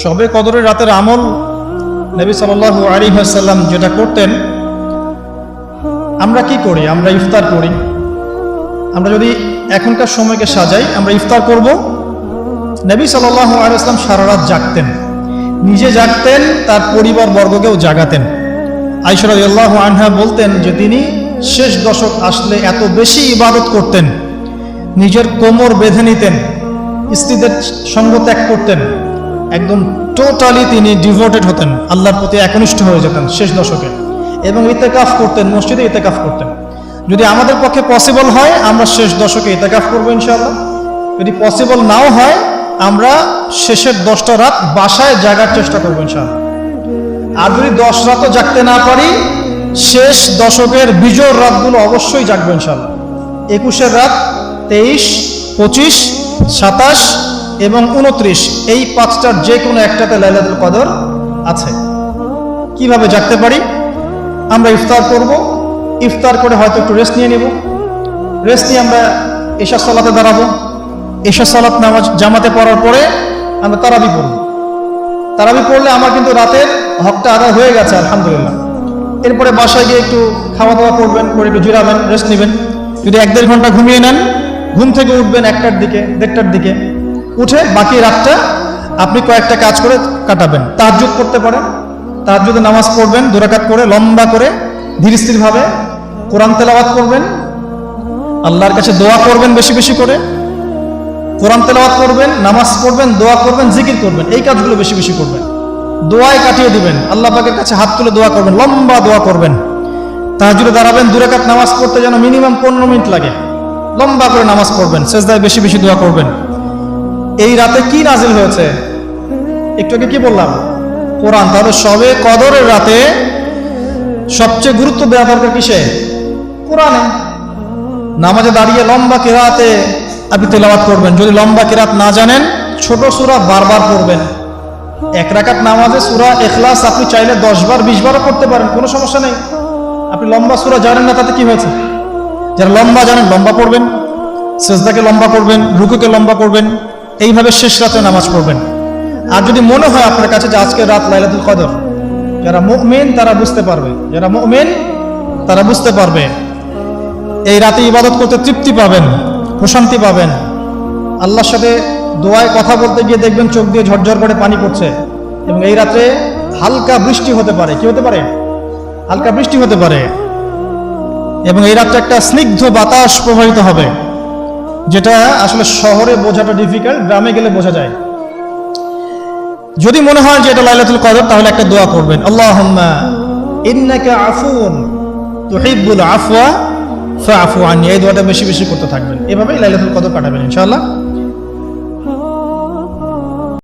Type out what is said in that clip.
শবে কদরের রাতের আমল নবী সাল্লাল্লাহু আলাইহি ওয়াসাল্লাম যেটা করতেন, আমরা কি করি? আমরা ইফতার করি। আমরা যদি এখনকার সময়কে সাজাই, আমরা ইফতার করব। নবী সাল্লাল্লাহু আলাইহি ওয়াসাল্লাম সারা রাত জাগতেন, নিজে জাগতেন, তার পরিবার বর্গকেও জাগাতেন। আয়েশা রাদিয়াল্লাহু আনহা বলতেন যে তিনি শেষ দশক আসলে এত বেশি ইবাদত করতেন, নিজের কোমর বেঁধে নিতেন, স্ত্রীদের সঙ্গ ত্যাগ করতেন, একদম টোটালি তিনি ডিভোটেড হতেন, আল্লাহর প্রতি একনিষ্ঠ হয়ে যেতেন শেষ দশকে, এবং ইতেকাফ করতেন, মসজিদে ইতেকাফ করতেন। যদি আমাদের পক্ষে পসিবল হয় আমরা শেষ দশকে ইতেকাফ করবো ইনশাআল্লাহ। যদি পসিবল নাও হয় আমরা শেষের 10টা রাত বাসায় জাগার চেষ্টা করবো ইনশাআল্লাহ। আর যদি 10 রাতও জাগতে না পারি, শেষ দশকের বিজোড় রাতগুলো অবশ্যই জাগবো ইনশাআল্লাহ। 21 রাত, 23, 25, 27 এবং 29, এই 5টার যে কোনো একটাতে লাইলাতুল কদর আছে। কিভাবে জাগতে পারি? আমরা ইফতার করব, ইফতার করে হয়তো একটু রেস্ট নিয়ে নেব, রেস্ট নিয়ে আমরা এশা সালাতে দাঁড়াবো, এশা সালাত নামাজ জামাতে পড়ার পরে আমরা তারাবি পড়ব। তারাবি পড়লে আমার কিন্তু রাতের হকটা আদায় হয়ে গেছে আলহামদুলিল্লাহ। এরপরে বাসায় গিয়ে একটু খাওয়া দাওয়া করবেন, করে একটু জিরাবেন, রেস্ট নেবেন। যদি 1-1.5 ঘন্টা ঘুমিয়ে নেন, ঘুম থেকে উঠবেন 1টার দিকে, 1:30টার দিকে, উঠে বাকি রাতটা আপনি কয়েকটা কাজ করে কাটাবেন। তাহাজ্জুদ করতে পারেন, তাহাজ্জুদে নামাজ পড়বেন 2 রাকাত করে, লম্বা করে, ধীর স্থিরভাবে কোরআন তেলাওয়াত করবেন, আল্লাহর কাছে দোয়া করবেন, বেশি বেশি করে কোরআন তেলাওয়াত করবেন, নামাজ পড়বেন, দোয়া করবেন, জিকির করবেন। এই কাজগুলো বেশি বেশি করবেন। দোয়ায় কাটিয়ে দিবেন, আল্লাহ পাকের কাছে হাত তুলে দোয়া করবেন, লম্বা দোয়া করবেন। তাহাজ্জুদে দাঁড়াবেন, 2 রাকাত নামাজ পড়তে যেন মিনিমাম 15 মিনিট লাগে, লম্বা করে নামাজ পড়বেন, সেজদায় বেশি বেশি দোয়া করবেন। এই রাতে কি নাজিল হয়েছে? একটু আগে কি বললাম? কোরআন। তাহলে শবে কদরের রাতে সবচেয়ে গুরুত্ব দেওয়া দরকার কিসে? কোরআনে। নামাজে দাঁড়িয়ে লম্বা কিরাতে আপনি তেলাওয়াত করবেন। যদি লম্বা কিরাত না জানেন, ছোট সূরা বারবার পড়বেন। 1 রাকাত নামাজে সূরা ইখলাস আপনি চাইলে 10 বার 20 বারও পড়তে পারেন, কোনো সমস্যা নেই। আপনি লম্বা সূরা জানেন না, তাতে কি হয়েছে? যারা লম্বা জানেন লম্বা পড়বেন, সেজদাকে লম্বা করবেন, রুকুকে লম্বা করবেন, এইভাবে শেষ রাতে নামাজ পড়বেন। আর যদি মনে হয় আপনার কাছে যে আজকের রাত লাইলাতুল কদর, যারা মুমিন তারা বুঝতে পারবে, যারা মুমিন তারা বুঝতে পারবে, এই রাতে ইবাদত করতে তৃপ্তি পাবেন, প্রশান্তি পাবেন। আল্লাহর সাথে দোয়ায় কথা বলতে গিয়ে দেখবেন চোখ দিয়ে ঝরঝর করে পানি পড়ছে, এবং এই রাতে হালকা বৃষ্টি হতে পারে। কি হতে পারে? হালকা বৃষ্টি হতে পারে। এবং এই রাতে একটা স্নিগ্ধ বাতাস প্রবাহিত হবে, যেটা আসলে শহরে বোঝাটা ডিফিকাল্ট, গ্রামে গেলে বোঝা যায়। যদি মনে হয় যে এটা লাইলাতুল কদর, তাহলে একটা দোয়া করবেন, আল্লাহুম্মা ইন্নাকা আফুন তুহিব্বুল আফওয়া ফাআফু আননি। এই দোয়াটা বেশি বেশি করতে থাকবেন। এভাবেই লাইলাতুল কদর কাটাবেন ইনশাআল্লাহ।